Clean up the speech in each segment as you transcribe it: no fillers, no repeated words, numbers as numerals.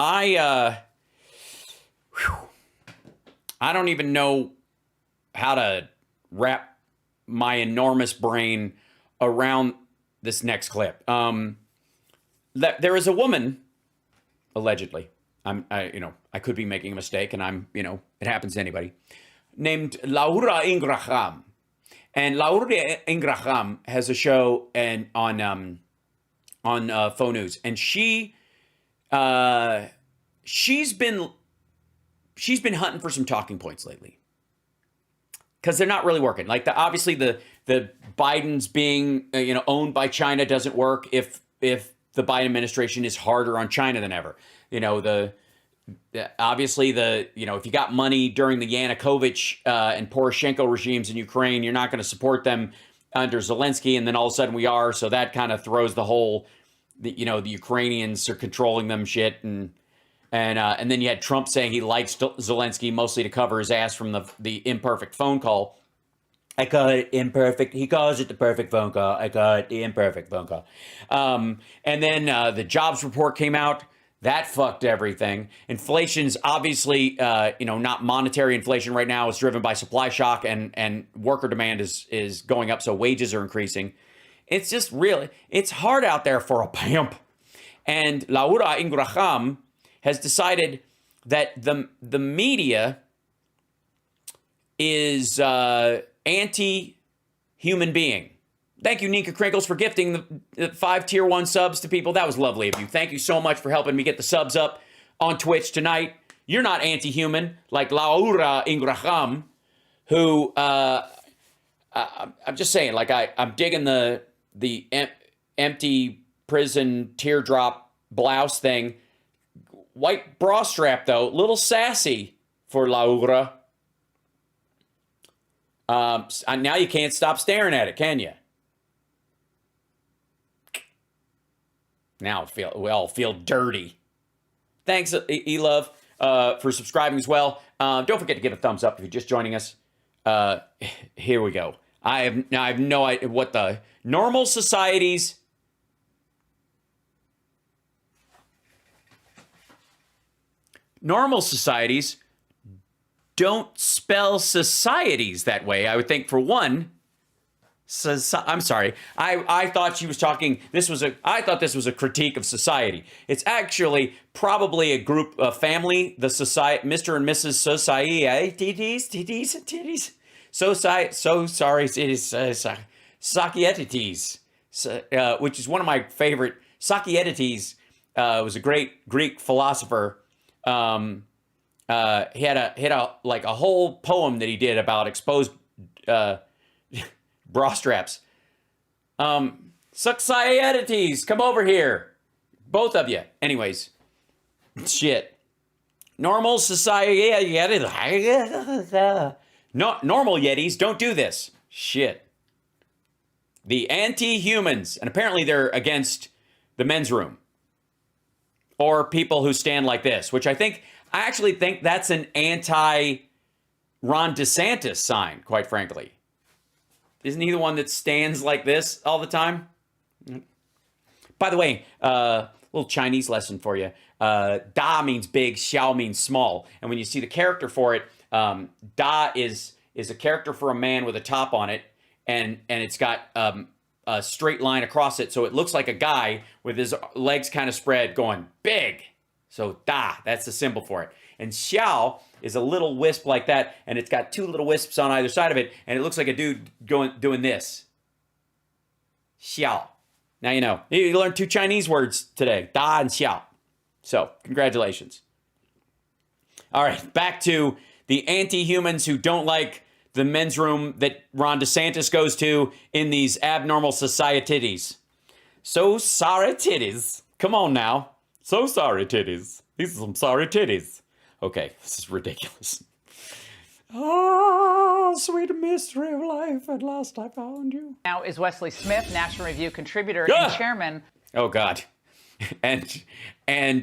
I don't even know how to wrap my enormous brain around this next clip. There is a woman, allegedly, I could be making a mistake, and it happens to anybody, named Laura Ingraham. And Laura Ingraham has a show on Faux News, and she's been hunting for some talking points lately because they're not really working. Like obviously the Biden's being owned by China doesn't work if the Biden administration is harder on China than ever. Obviously if you got money during the Yanukovych and Poroshenko regimes in Ukraine, you're not going to support them under Zelensky, and then all of a sudden we are. So that kind of throws the whole, the Ukrainians are controlling them shit, and then you had Trump saying he likes Zelensky mostly to cover his ass from the imperfect phone call. I call it imperfect. He calls it the perfect phone call. I call it the imperfect phone call. And then the jobs report came out. That fucked everything. Inflation's obviously, not monetary inflation right now. It's driven by supply shock, and worker demand is going up, so wages are increasing. It's just really, it's hard out there for a pimp. And Laura Ingraham has decided that the media is anti-human being. Thank you, Nika Crinkles, for gifting the 5 tier 1 subs to people. That was lovely of you. Thank you so much for helping me get the subs up on Twitch tonight. You're not anti-human like Laura Ingraham, who I'm just saying, like I'm digging the empty prison teardrop blouse thing. White bra strap though, little sassy for Laura. Now you can't stop staring at it, can you? Now we all feel dirty. Thanks, E-Love, for subscribing as well. Don't forget to give a thumbs up if you're just joining us. Here we go. I have no idea what the normal societies. Normal societies don't spell societies that way. I would think, for one. I'm sorry. I thought she was talking. I thought this was a critique of society. It's actually probably a group, a family, the society, Mr. and Mrs. Titties. So sorry. It is Sakietides, which is one of my favorite. Sakietides was a great Greek philosopher. He had a whole poem that he did about exposed bra straps. Sakietides, come over here, both of you. Anyways, shit. Normal society. No, normal Yetis don't do this. Shit. The anti-humans, and apparently they're against the men's room. Or people who stand like this, which I actually think that's an anti-Ron DeSantis sign, quite frankly. Isn't he the one that stands like this all the time? By the way, little Chinese lesson for you. Da means big, xiao means small. And when you see the character for it, da is a character for a man with a top on it, and it's got a straight line across it, so it looks like a guy with his legs kind of spread going big. So da, that's the symbol for it. And xiao is a little wisp like that, and it's got 2 little wisps on either side of it, and it looks like a dude doing this. Xiao. Now you know. You learned 2 Chinese words today, da and xiao. So, congratulations. All right, back to the anti-humans who don't like the men's room that Ron DeSantis goes to in these abnormal societies. So sorry titties. Come on now. So sorry titties. These are some sorry titties. Okay, this is ridiculous. Oh, sweet mystery of life, at last I found you. Now is Wesley Smith, National Review contributor and chairman. Oh, God. And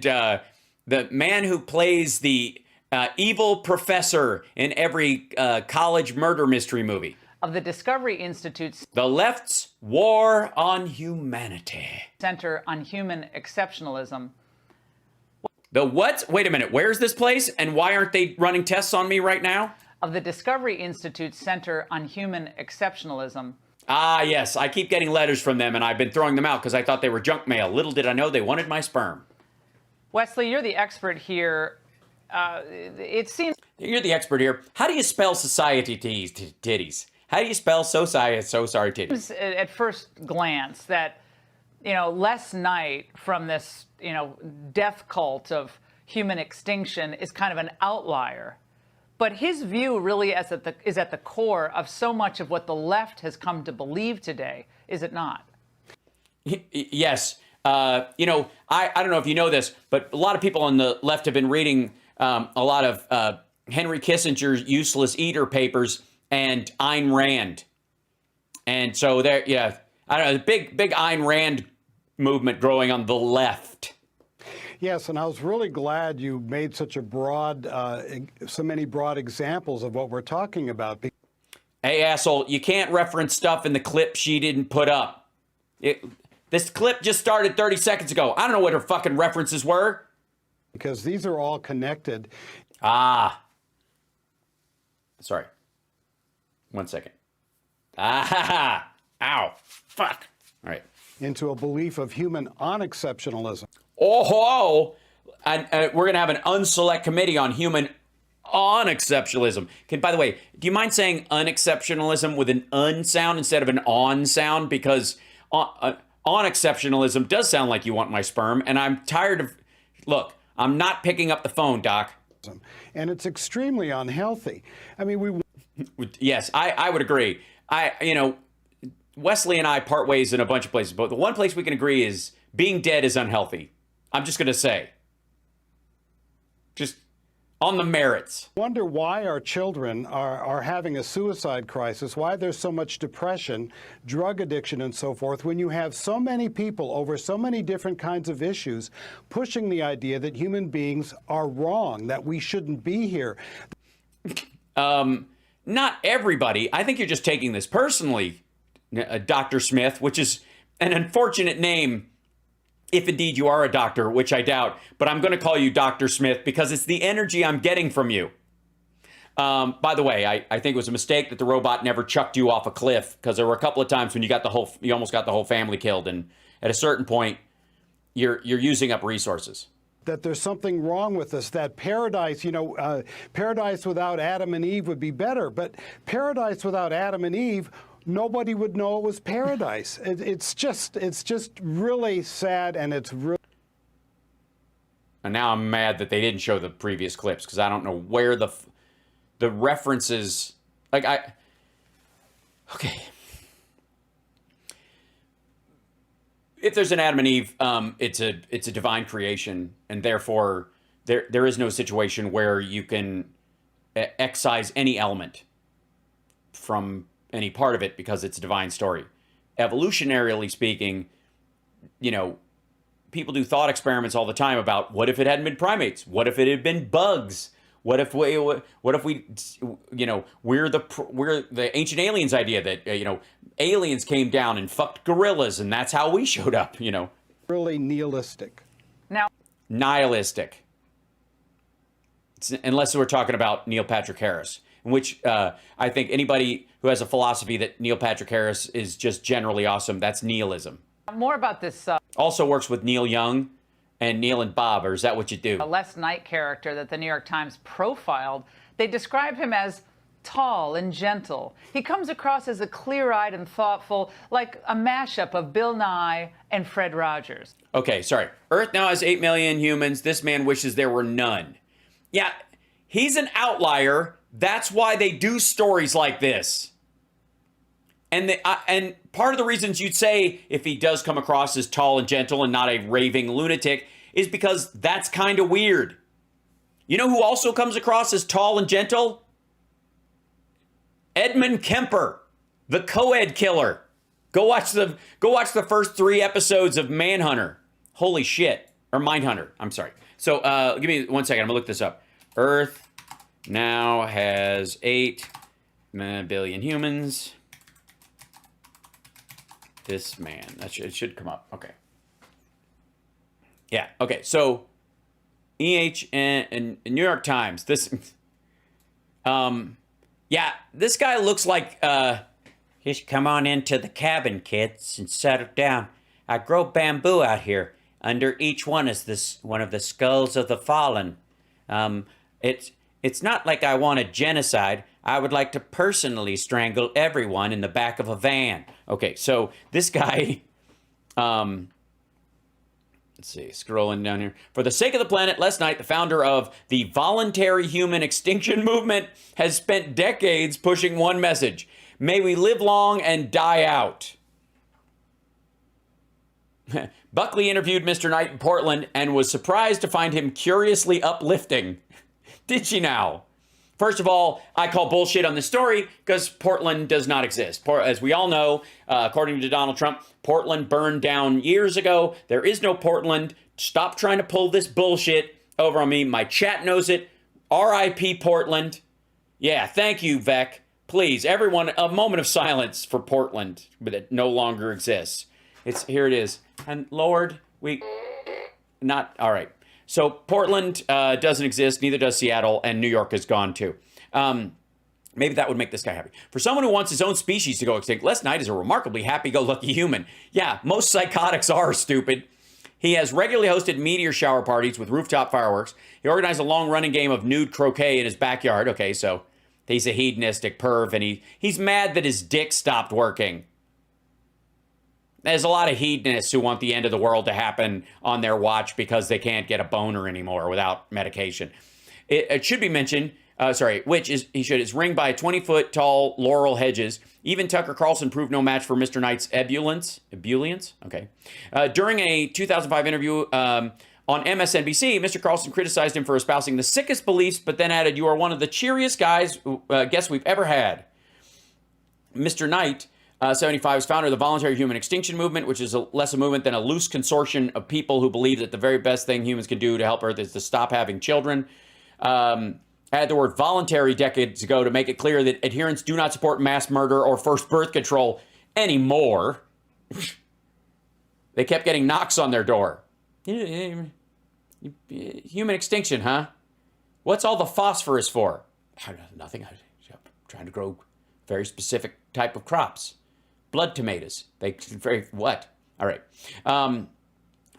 the man who plays the evil professor in every college murder mystery movie. Of the Discovery Institute's The Left's War on Humanity. Center on Human Exceptionalism. The what? Wait a minute. Where's this place? And why aren't they running tests on me right now? Of the Discovery Institute's Center on Human Exceptionalism. Ah, yes. I keep getting letters from them, and I've been throwing them out because I thought they were junk mail. Little did I know they wanted my sperm. Wesley, you're the expert here. It seems... You're the expert here. How do you spell society titties? How do you spell so sorry titties? At first glance that, Les Knight from this, death cult of human extinction is kind of an outlier. But his view really is at the core of so much of what the left has come to believe today, is it not? Yes. I don't know if you know this, but a lot of people on the left have been reading a lot of Henry Kissinger's Useless Eater papers and Ayn Rand. And so there, I don't know, big Ayn Rand movement growing on the left. Yes, and I was really glad you made such a so many broad examples of what we're talking about. Hey, asshole, you can't reference stuff in the clip she didn't put up. This clip just started 30 seconds ago. I don't know what her fucking references were. Because these are all connected. Ah. Sorry. 1 second. Ah. Ow. Fuck. All right. Into a belief of human unexceptionalism. Oh, and we're going to have an unselect committee on human unexceptionalism. By the way, do you mind saying unexceptionalism with an un sound instead of an on sound? Because unexceptionalism does sound like you want my sperm, and I'm tired of... Look, I'm not picking up the phone, Doc. And it's extremely unhealthy. I mean, Yes, I would agree. Wesley and I part ways in a bunch of places, but the one place we can agree is being dead is unhealthy. I'm just going to say. Just on the merits. Wonder why our children are having a suicide crisis, why there's so much depression, drug addiction, and so forth, when you have so many people over so many different kinds of issues pushing the idea that human beings are wrong, that we shouldn't be here. Not everybody. I think you're just taking this personally, Dr. Smith, which is an unfortunate name if indeed you are a doctor, which I doubt, but I'm going to call you Dr. Smith because it's the energy I'm getting from you. By the way, I think it was a mistake that the robot never chucked you off a cliff, because there were a couple of times when you almost got the whole family killed, and at a certain point, you're using up resources. That there's something wrong with us, that paradise, paradise without Adam and Eve would be better, but paradise without Adam and Eve, nobody would know it was paradise. It's just really sad, and it's really... And now I'm mad that they didn't show the previous clips, because I don't know where the references... Okay. If there's an Adam and Eve, it's a divine creation, and therefore there is no situation where you can excise any element from any part of it because it's a divine story. Evolutionarily speaking, people do thought experiments all the time about what if it hadn't been primates? What if it had been bugs? What if we're the ancient aliens idea that, aliens came down and fucked gorillas and that's how we showed up, Really nihilistic. Now, nihilistic. Unless we're talking about Neil Patrick Harris, in which I think anybody who has a philosophy that Neil Patrick Harris is just generally awesome, that's nihilism. more about this Also works with Neil Young and Neil and Bob, or is that what you do? Les Knight character that the New York Times profiled. They describe him as tall and gentle. He comes across as a clear-eyed and thoughtful, like a mashup of Bill Nye and Fred Rogers. Okay, sorry. Earth now has 8 million humans. This man wishes there were none. Yeah, he's an outlier. That's why they do stories like this. And part of the reasons you'd say if he does come across as tall and gentle and not a raving lunatic is because that's kind of weird. You know who also comes across as tall and gentle? Edmund Kemper, the co-ed killer. Go watch the first 3 episodes of Manhunter. Holy shit. Or Mindhunter. I'm sorry. So give me 1 second. I'm gonna look this up. Earth now has 8 billion humans. This man. It should come up. Okay. Yeah. Okay. So and New York Times. This, yeah, this guy looks like, just come on into the cabin, kids, and settle down. I grow bamboo out here. Under each one is one of the skulls of the fallen. It's not like I want a genocide. I would like to personally strangle everyone in the back of a van. Okay, so this guy, let's see, scrolling down here. For the sake of the planet, Les Knight, the founder of the voluntary human extinction movement, has spent decades pushing one message: may we live long and die out. Buckley interviewed Mr. Knight in Portland and was surprised to find him curiously uplifting. Did she now? First of all, I call bullshit on this story because Portland does not exist. As we all know, according to Donald Trump, Portland burned down years ago. There is no Portland. Stop trying to pull this bullshit over on me. My chat knows it. R.I.P. Portland. Yeah, thank you, Vec. Please, everyone, a moment of silence for Portland, but it no longer exists. Here it is. And Lord, all right. So Portland doesn't exist, neither does Seattle, and New York is gone too. Maybe that would make this guy happy. For someone who wants his own species to go extinct, Les Knight is a remarkably happy-go-lucky human. Yeah, most psychotics are, stupid. He has regularly hosted meteor shower parties with rooftop fireworks. He organized a long-running game of nude croquet in his backyard. Okay, so he's a hedonistic perv, and he's mad that his dick stopped working. There's a lot of hedonists who want the end of the world to happen on their watch because they can't get a boner anymore without medication. It should be mentioned, is ringed by 20-foot tall laurel hedges. Even Tucker Carlson proved no match for Mr. Knight's ebullience. Ebullience? Okay. During a 2005 interview on MSNBC, Mr. Carlson criticized him for espousing the sickest beliefs, but then added, "You are one of the cheeriest guests we've ever had." Mr. Knight, 75, is founder of the Voluntary Human Extinction Movement, which is less a movement than a loose consortium of people who believe that the very best thing humans can do to help Earth is to stop having children. Added the word voluntary decades ago to make it clear that adherents do not support mass murder or forced birth control anymore. They kept getting knocks on their door. Human extinction, huh? What's all the phosphorus for? Nothing. I'm trying to grow very specific type of crops. Blood tomatoes. What? All right.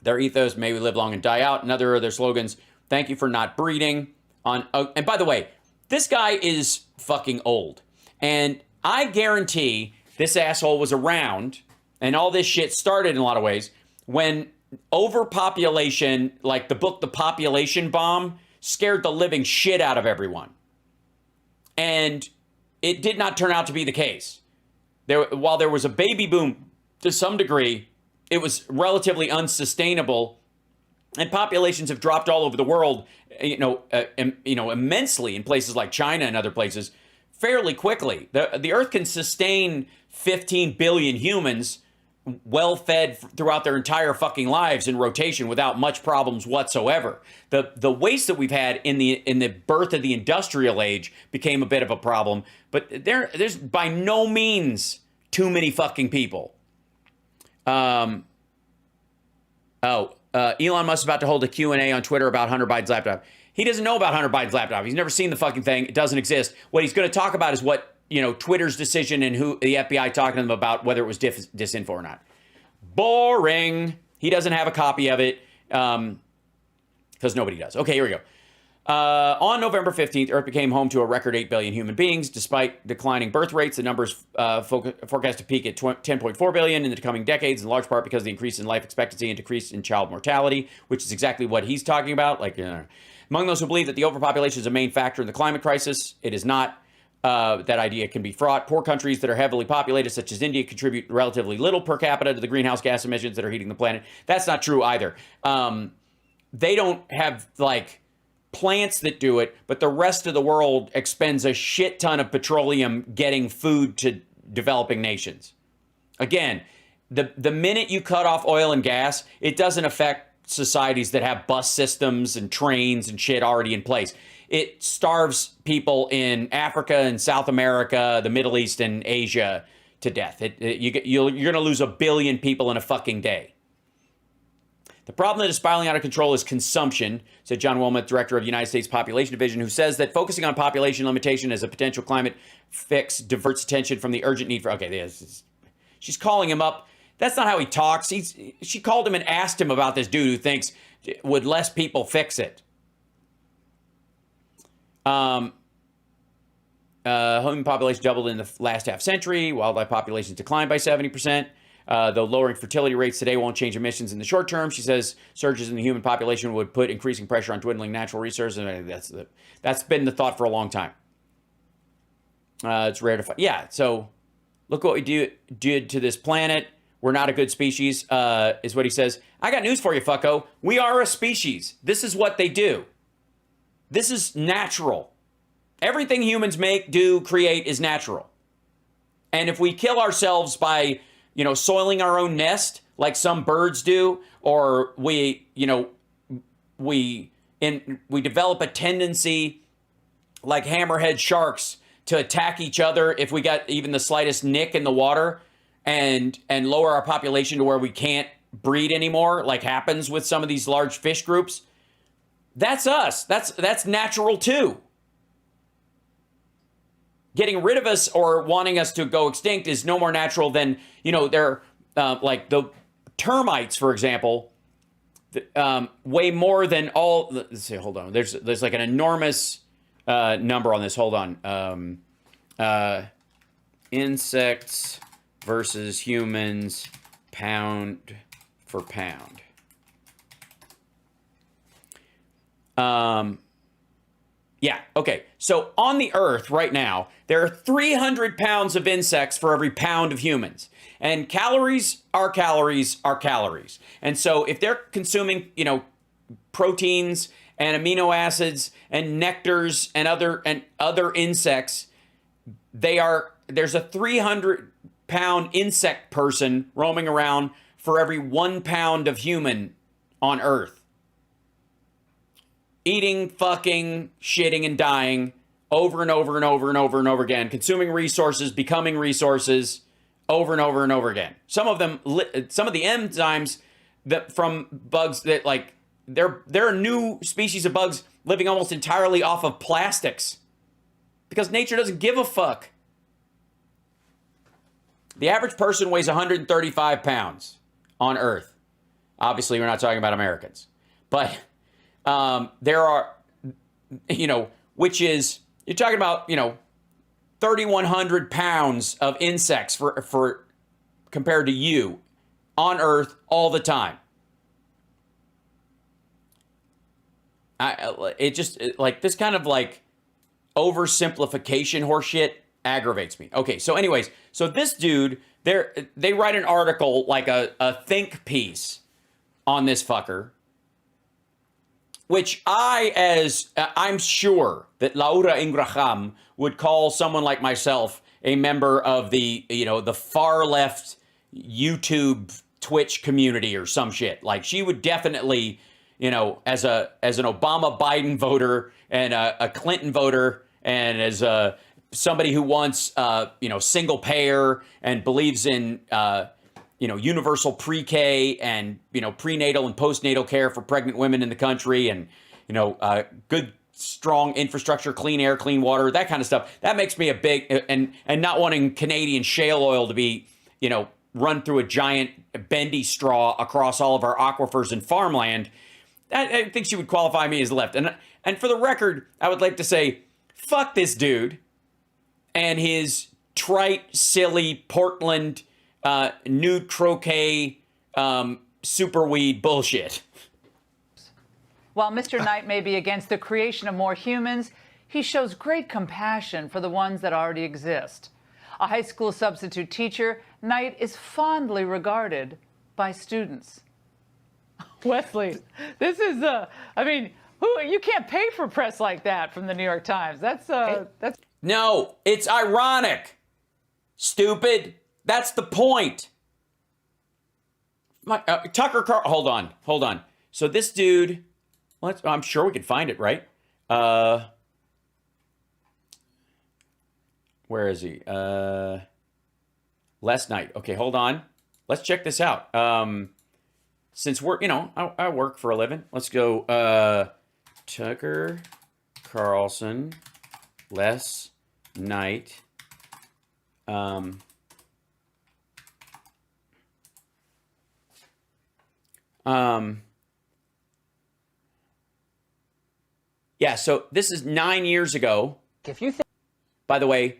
Their ethos, may we live long and die out. Another of their slogans, thank you for not breeding. And by the way, this guy is fucking old. And I guarantee this asshole was around, and all this shit started in a lot of ways, when overpopulation, like the book The Population Bomb, scared the living shit out of everyone. And it did not turn out to be the case. While there was a baby boom to some degree, it was relatively unsustainable, and populations have dropped all over the world, immensely in places like China and other places, fairly quickly. The Earth can sustain 15 billion humans well-fed throughout their entire fucking lives in rotation without much problems whatsoever. The waste that we've had in the birth of the industrial age became a bit of a problem, but there's by no means too many fucking people. Elon Musk is about to hold a Q&A on Twitter about Hunter Biden's laptop. He doesn't know about Hunter Biden's laptop. He's never seen the fucking thing. It doesn't exist. What he's going to talk about is what, Twitter's decision and who the FBI talking to them about whether it was disinfo or not. Boring. He doesn't have a copy of it because nobody does. Okay, here we go. On November 15th, Earth became home to a record 8 billion human beings. Despite declining birth rates, the numbers forecast to peak at 10.4 billion in the coming decades, in large part because of the increase in life expectancy and decrease in child mortality, which is exactly what he's talking about. Among those who believe that the overpopulation is a main factor in the climate crisis, it is not. That idea can be fraught. Poor countries that are heavily populated, such as India, contribute relatively little per capita to the greenhouse gas emissions that are heating the planet. That's not true either. They don't have, plants that do it, but the rest of the world expends a shit ton of petroleum getting food to developing nations. Again, the minute you cut off oil and gas, it doesn't affect societies that have bus systems and trains and shit already in place. It starves people in Africa and South America, the Middle East and Asia to death. You're going to lose 1 billion people in a fucking day. The problem that is spiraling out of control is consumption, said John Wilmot, director of the United States Population Division, who says that focusing on population limitation as a potential climate fix diverts attention from the urgent need for... Okay, she's calling him up. That's not how he talks. She called him and asked him about this dude who thinks, would less people fix it? Human population doubled in the last half century. Wildlife populations declined by 70%. Though lowering fertility rates today won't change emissions in the short term, she says surges in the human population would put increasing pressure on dwindling natural resources. That's been the thought for a long time. It's rare to find. Yeah, so look what we did to this planet. We're not a good species, is what he says. I got news for you, fucko. We are a species. This is what they do. This is natural. Everything humans make, do, create is natural. And if we kill ourselves by, soiling our own nest like some birds do, or we develop a tendency like hammerhead sharks to attack each other if we got even the slightest nick in the water, and lower our population to where we can't breed anymore, like happens with some of these large fish groups. That's us. That's natural too. Getting rid of us or wanting us to go extinct is no more natural than, they're like the termites, for example, weigh more than all. Let's see, hold on. There's like an enormous number on this. Hold on. Insects versus humans, pound for pound. Yeah, okay. So on the Earth right now, there are 300 pounds of insects for every pound of humans. And calories are calories are calories. And so if they're consuming, proteins and amino acids and nectars and other insects, there's a 300-pound insect person roaming around for every 1 pound of human on Earth. Eating, fucking, shitting, and dying over and over and over and over and over again. Consuming resources, becoming resources over and over and over again. Some of the enzymes that from bugs that there are new species of bugs living almost entirely off of plastics because nature doesn't give a fuck. The average person weighs 135 pounds on Earth. Obviously, we're not talking about Americans, but there are, which is, you're talking about, 3,100 pounds of insects for compared to you on Earth all the time. This kind of oversimplification horseshit aggravates me. Okay, so anyways, so this dude, they write an article, like a think piece on this fucker, which I'm sure that Laura Ingraham would call someone like myself a member of the far left YouTube Twitch community or some shit. Like, she would definitely, as an Obama Biden voter and a Clinton voter, and as somebody who wants single payer and believes in universal pre-K and, prenatal and postnatal care for pregnant women in the country, and, good, strong infrastructure, clean air, clean water, that kind of stuff. That makes me a big, and not wanting Canadian shale oil to be, run through a giant bendy straw across all of our aquifers and farmland. I think she would qualify me as left. And for the record, I would like to say, fuck this dude and his trite, silly Portland nude croquet superweed bullshit. While Mr. Knight may be against the creation of more humans, he shows great compassion for the ones that already exist. A high school substitute teacher, Knight is fondly regarded by students. Wesley, this is you can't pay for press like that from the New York Times. That's No, it's ironic. Stupid. That's the point. Tucker Carlson. Hold on. So this dude, I'm sure we can find it, right? Where is he? Last night. Okay, hold on. Let's check this out. since we're, I work for a living. Let's go, Tucker Carlson, less night. Yeah, so this is 9 years ago. If you think, by the way,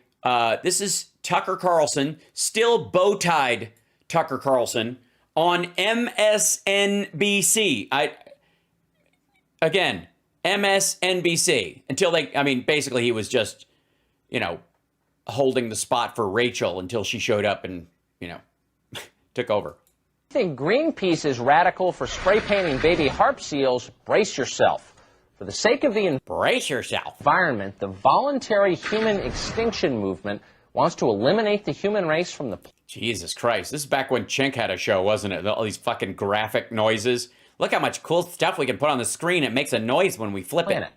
this is Tucker Carlson, still bow-tied Tucker Carlson on MSNBC. Again, MSNBC. Until basically he was just, holding the spot for Rachel until she showed up and, took over. think Greenpeace is radical for spray painting baby harp seals, brace yourself. For the sake of the Brace yourself. environment, the voluntary human extinction movement wants to eliminate the human race from the Jesus Christ. This is back when Chink had a show, wasn't it? All these fucking graphic noises. Look how much cool stuff we can put on the screen. It makes a noise when we flip planet. it.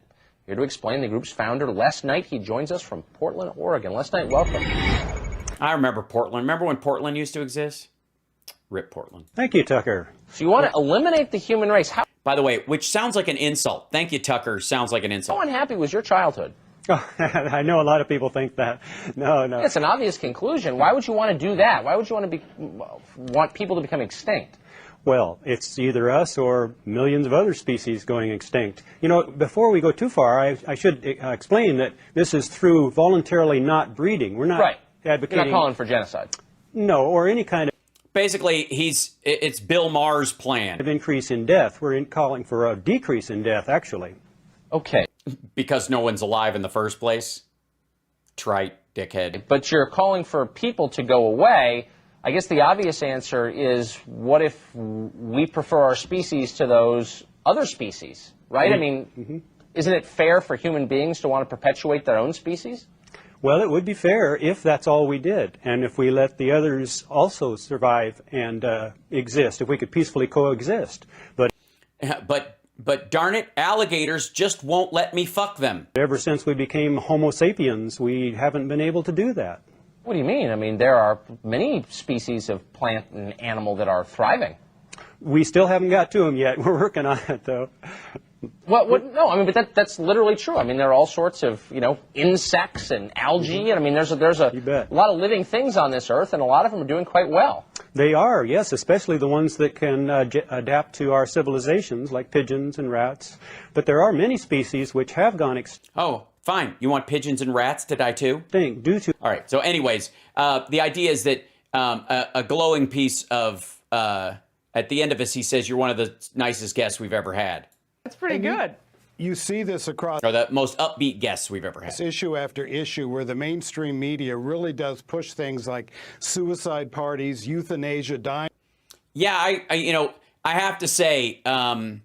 Here to explain the group's founder, Les Knight. He joins us from Portland, Oregon. Les Knight, welcome. I remember Portland. Remember when Portland used to exist? Rip Portland. Thank you, Tucker. So you want to eliminate the human race. How By the way, which sounds like an insult. Thank you, Tucker. Sounds like an insult. unhappy was your childhood? Oh, I know a lot of people think that. No. It's an obvious conclusion. Why would you want to do that? Why would you want people to become extinct? Well, it's either us or millions of other species going extinct. Before we go too far, I should explain that this is through voluntarily not breeding. We're not Right. advocating... You're not calling for genocide. No, or any kind Basically, it's Bill Maher's plan. of increase in death. We're calling for a decrease in death, actually. Okay. Because no one's alive in the first place. Trite, dickhead. But you're calling for people to go away. I guess the obvious answer is, what if we prefer our species to those other species, right? I mean, isn't it fair for human beings to want to perpetuate their own species? Well, it would be fair if that's all we did, and if we let the others also survive and exist, if we could peacefully coexist. But darn it, alligators just won't let me fuck them. Ever since we became Homo sapiens, we haven't been able to do that. What do you mean? I mean, there are many species of plant and animal that are thriving. We still haven't got to them yet. We're working on it, though. No, I mean, but that's literally true. I mean, there are all sorts of, insects and algae. And I mean, there's You bet. a lot of living things on this earth, and a lot of them are doing quite well. They are, yes, especially the ones that can adapt to our civilizations, like pigeons and rats. But there are many species which have gone extinct Oh, fine. You want pigeons and rats to die too? due to... All right. So anyways, the idea is that a glowing piece of, at the end of this, he says, you're one of the nicest guests we've ever had. That's pretty good. You see this across Or the most upbeat guests we've ever had. issue after issue where the mainstream media really does push things like suicide parties, euthanasia, dying. Yeah, I have to say, I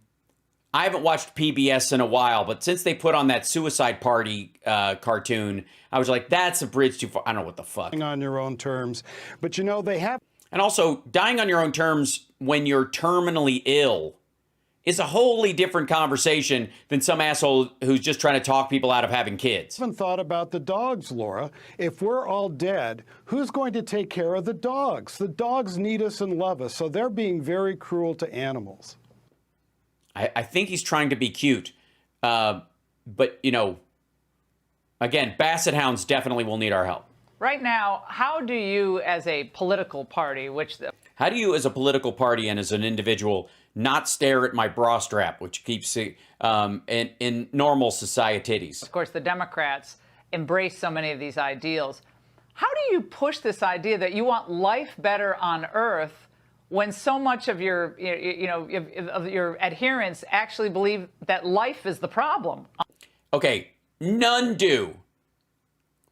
haven't watched PBS in a while, but since they put on that suicide party cartoon, I was like, that's a bridge too far. I don't know what the fuck. On your own terms. But they have And also, dying on your own terms when you're terminally ill is a wholly different conversation than some asshole who's just trying to talk people out of having kids. haven't thought about the dogs, Laura. If we're all dead, who's going to take care of the dogs? The dogs need us and love us, so they're being very cruel to animals. I think he's trying to be cute. But, again, basset hounds definitely will need our help. Right now, how do you, as a political party, How do you, as a political party and as an individual, not stare at my bra strap, which keeps in normal societies? of course, the Democrats embrace so many of these ideals. How do you push this idea that you want life better on Earth when so much of your, of your adherents actually believe that life is the problem? Okay, none do.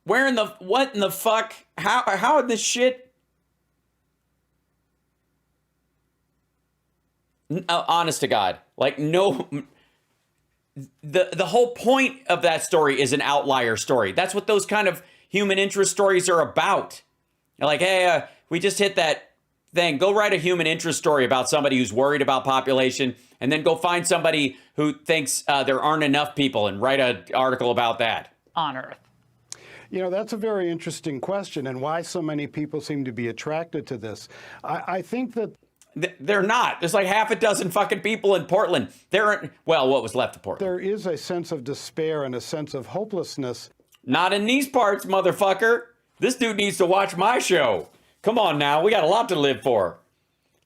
What in the fuck? How in this shit? Honest to God, no. The whole point of that story is an outlier story. That's what those kind of human interest stories are about. You're like, hey, we just hit that thing. Go write a human interest story about somebody who's worried about population, and then go find somebody who thinks there aren't enough people and write an article about that. On Earth. That's a very interesting question, and why so many people seem to be attracted to this. I think that They're not. There's like half a dozen fucking people in Portland. Well, what was left of Portland? There is a sense of despair and a sense of hopelessness. Not in these parts, motherfucker. This dude needs to watch my show. Come on now. We got a lot to live for.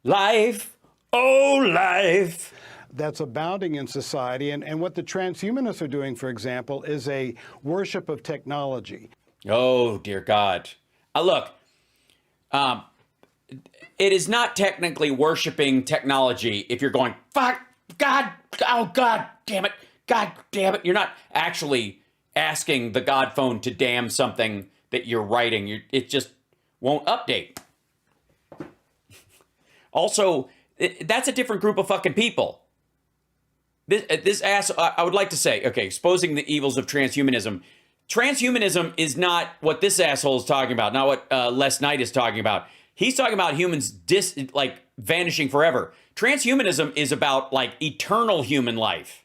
Life. Oh, life. That's abounding in society. And what the transhumanists are doing, for example, is a worship of technology. Oh, dear God. Look, it is not technically worshiping technology if you're going, fuck, God, oh, God damn it, God damn it. You're not actually asking the God phone to damn something that you're writing. It just won't update. Also, that's a different group of fucking people. This ass, I would like to say, okay, exposing the evils of transhumanism. Transhumanism is not what this asshole is talking about, not what Les Knight is talking about. He's talking about humans vanishing forever. Transhumanism is about like eternal human life.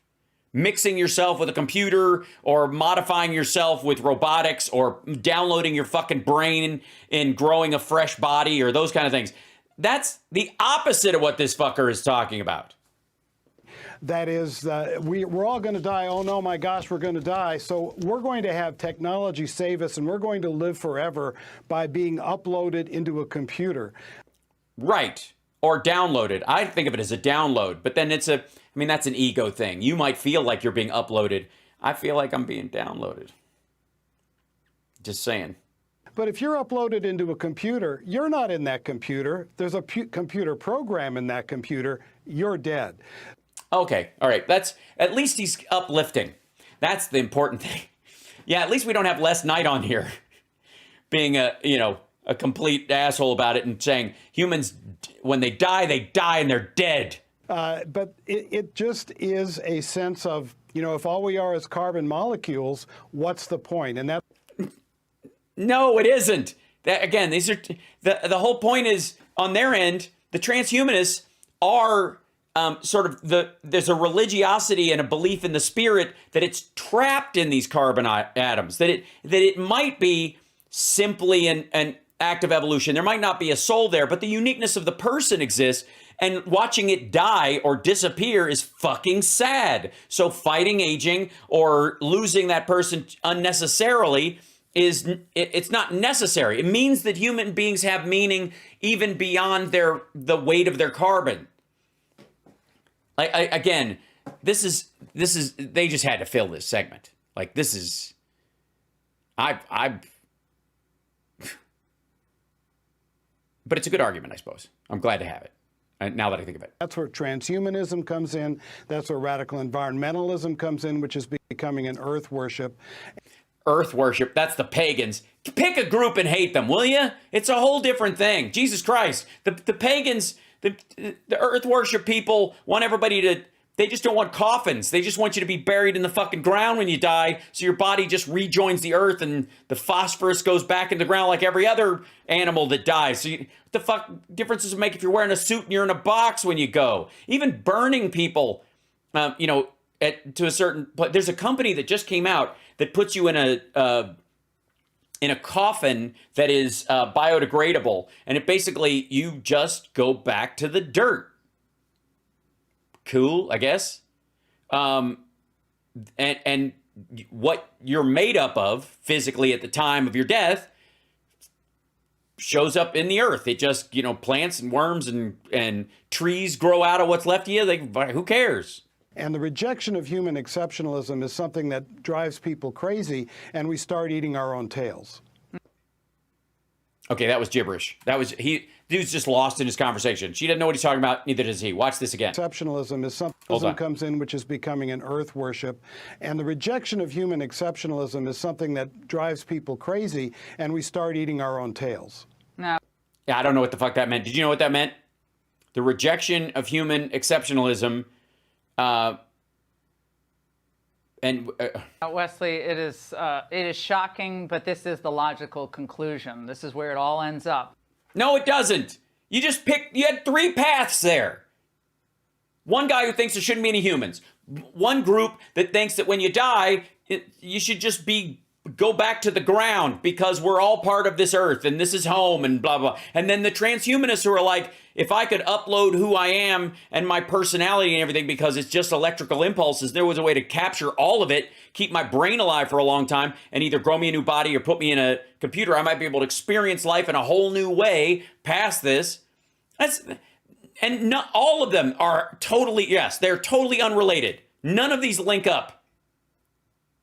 Mixing yourself with a computer or modifying yourself with robotics or downloading your fucking brain and growing a fresh body or those kind of things. That's the opposite of what this fucker is talking about. That is, we're all going to die. Oh, no, my gosh, we're going to die. So we're going to have technology save us, and we're going to live forever by being uploaded into a computer. Right. Or downloaded. I think of it as a download, but then that's an ego thing. You might feel like you're being uploaded. I feel like I'm being downloaded. Just saying. But if you're uploaded into a computer, you're not in that computer. There's a computer program in that computer. You're dead. Okay, all right. That's at least he's uplifting. That's the important thing. Yeah, at least we don't have Les Knight on here being a complete asshole about it and saying humans, when they die and they're dead. But it just is a sense of, if all we are is carbon molecules, what's the point? And that. No, it isn't. Again, these are the whole point is on their end. The transhumanists are there's a religiosity and a belief in the spirit that it's trapped in these carbon atoms. That it might be simply an act of evolution. There might not be a soul there, but the uniqueness of the person exists. And watching it die or disappear is fucking sad. So fighting aging or losing that person unnecessarily it's not necessary. It means that human beings have meaning even beyond the weight of their carbon. Again, this is they just had to fill this segment. Like this is but it's a good argument, I suppose. I'm glad to have it. Now that I think of it. That's where transhumanism comes in. That's where radical environmentalism comes in, which is becoming an earth worship. Earth worship, that's the pagans. Pick a group and hate them, will you? It's a whole different thing. Jesus Christ. The pagans, the earth worship people want everybody they just don't want coffins. They just want you to be buried in the fucking ground when you die, so your body just rejoins the earth and the phosphorus goes back in the ground like every other animal that dies. So what the fuck difference does it make if you're wearing a suit and you're in a box when you go? Even burning people, to a certain point. There's a company that just came out that puts you in a coffin that is biodegradable, and it basically you just go back to the dirt. Cool, I guess. And what you're made up of physically at the time of your death shows up in the earth. It just, plants and worms and trees grow out of what's left of you. Who cares? And the rejection of human exceptionalism is something that drives people crazy, and we start eating our own tails. Okay, that was gibberish. Dude's just lost in his conversation. She doesn't know what he's talking about, neither does he. Watch this again. Exceptionalism is something that comes in which is becoming an earth worship. And the rejection of human exceptionalism is something that drives people crazy, and we start eating our own tails. No. Yeah, I don't know what the fuck that meant. Did you know what that meant? The rejection of human exceptionalism. Wesley, it is shocking, but this is the logical conclusion. This is where it all ends up. No, it doesn't. You had three paths there. One guy who thinks there shouldn't be any humans. One group that thinks that when you die, you should just be go back to the ground because we're all part of this earth and this is home and blah, blah. And then the transhumanists who are like, if I could upload who I am and my personality and everything because it's just electrical impulses, there was a way to capture all of it, keep my brain alive for a long time, and either grow me a new body or put me in a computer, I might be able to experience life in a whole new way past this. And not all of them are totally, yes, they're totally unrelated. None of these link up.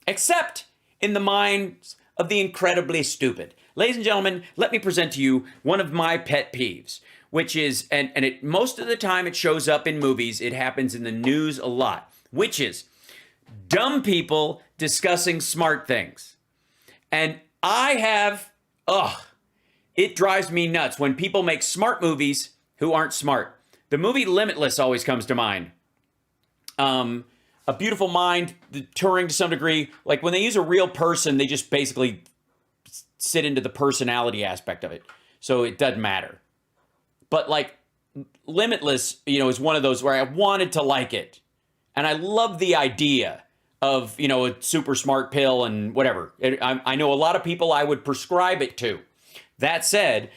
Except in the minds of the incredibly stupid. Ladies and gentlemen, let me present to you one of my pet peeves, which is, and it most of the time it shows up in movies, it happens in the news a lot, which is dumb people discussing smart things. And it drives me nuts when people make smart movies who aren't smart. The movie Limitless always comes to mind. A Beautiful Mind, the Turing to some degree, like when they use a real person, they just basically sit into the personality aspect of it. So it doesn't matter. But like Limitless, is one of those where I wanted to like it. And I love the idea of, a super smart pill and whatever. I know a lot of people I would prescribe it to. That said,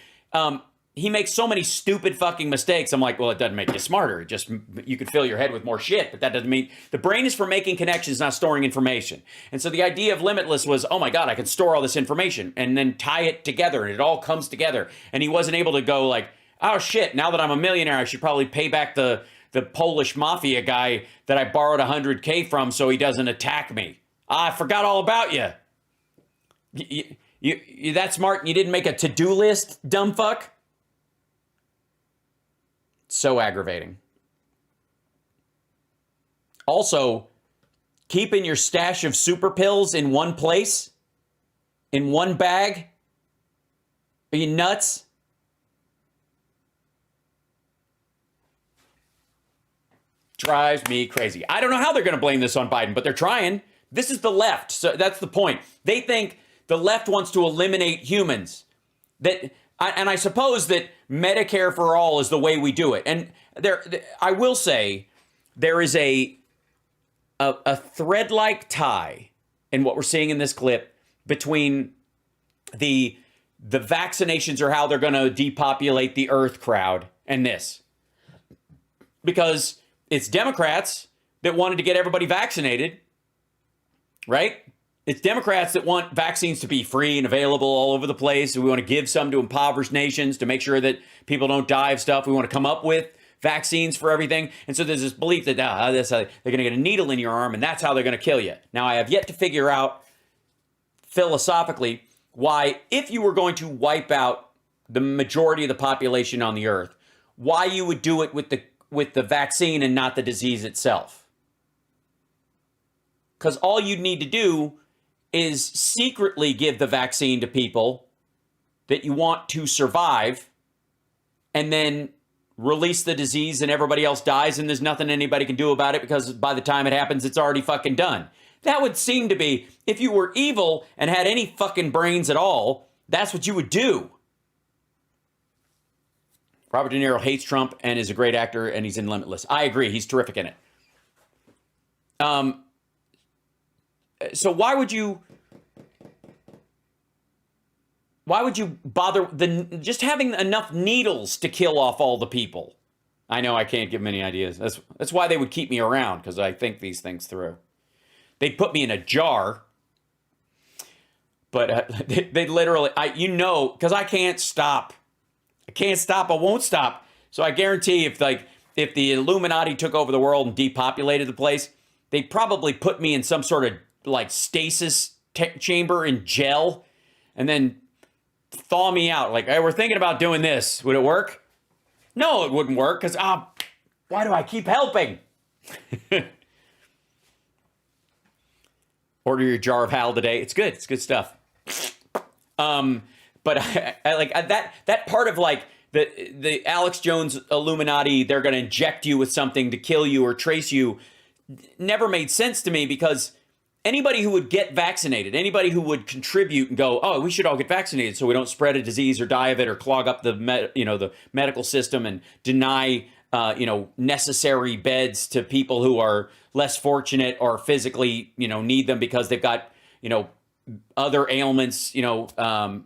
he makes so many stupid fucking mistakes. I'm like, well, it doesn't make you smarter. It just, you could fill your head with more shit, but that doesn't mean, the brain is for making connections, not storing information. And so the idea of Limitless was, oh my God, I can store all this information and then tie it together and it all comes together. And he wasn't able to go like, oh shit, now that I'm a millionaire, I should probably pay back the Polish mafia guy that I borrowed $100K from so he doesn't attack me. I forgot all about you. You that smart and you didn't make a to-do list, dumb fuck? So aggravating. Also, keeping your stash of super pills in one place, in one bag. Are you nuts? Drives me crazy. I don't know how they're going to blame this on Biden, but they're trying. This is the left. So that's the point. They think the left wants to eliminate humans. And I suppose that Medicare for all is the way we do it. And I will say there is a thread-like tie in what we're seeing in this clip between the vaccinations or how they're going to depopulate the earth crowd and this. Because it's Democrats that wanted to get everybody vaccinated, right? It's Democrats that want vaccines to be free and available all over the place. We want to give some to impoverished nations to make sure that people don't die of stuff. We want to come up with vaccines for everything. And so there's this belief that they're going to get a needle in your arm and that's how they're going to kill you. Now, I have yet to figure out philosophically why, if you were going to wipe out the majority of the population on the earth, why you would do it with the vaccine and not the disease itself. Because all you'd need to do is secretly give the vaccine to people that you want to survive and then release the disease and everybody else dies and there's nothing anybody can do about it because by the time it happens, it's already fucking done. That would seem to be, if you were evil and had any fucking brains at all, that's what you would do. Robert De Niro hates Trump and is a great actor and he's in Limitless. I agree. He's terrific in it. So why would you bother just having enough needles to kill off all the people? I know I can't give them any ideas. That's why they would keep me around, because I think these things through. They'd put me in a jar, but they literally, because I can't stop. I won't stop. So I guarantee if the Illuminati took over the world and depopulated the place, they'd probably put me in some sort of stasis chamber in gel and then thaw me out. Like, hey, we're thinking about doing this. Would it work? No, it wouldn't work because why do I keep helping? Order your jar of Hal today. It's good. It's good stuff. But I like that part of the Alex Jones Illuminati, they're going to inject you with something to kill you or trace you, never made sense to me, because anybody who would get vaccinated, anybody who would contribute and go, oh, we should all get vaccinated so we don't spread a disease or die of it or clog up the medical system and deny necessary beds to people who are less fortunate or physically need them because they've got other ailments,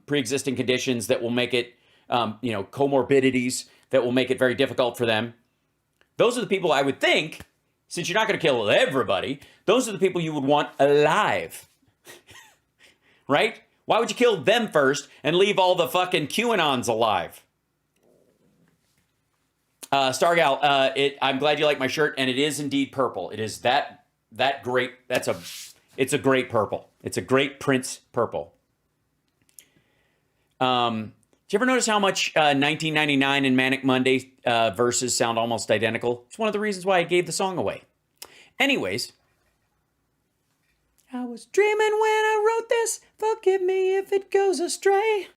pre-existing conditions that will make it, comorbidities that will make it very difficult for them. Those are the people I would think, since you're not going to kill everybody, those are the people you would want alive. Right? Why would you kill them first and leave all the fucking QAnons alive? Stargal, I'm glad you like my shirt, and it is indeed purple. It is that great. It's a great purple. It's a great Prince purple. Did you ever notice how much 1999 and Manic Monday verses sound almost identical? It's one of the reasons why I gave the song away. Anyways, I was dreaming when I wrote this. Forgive me if it goes astray.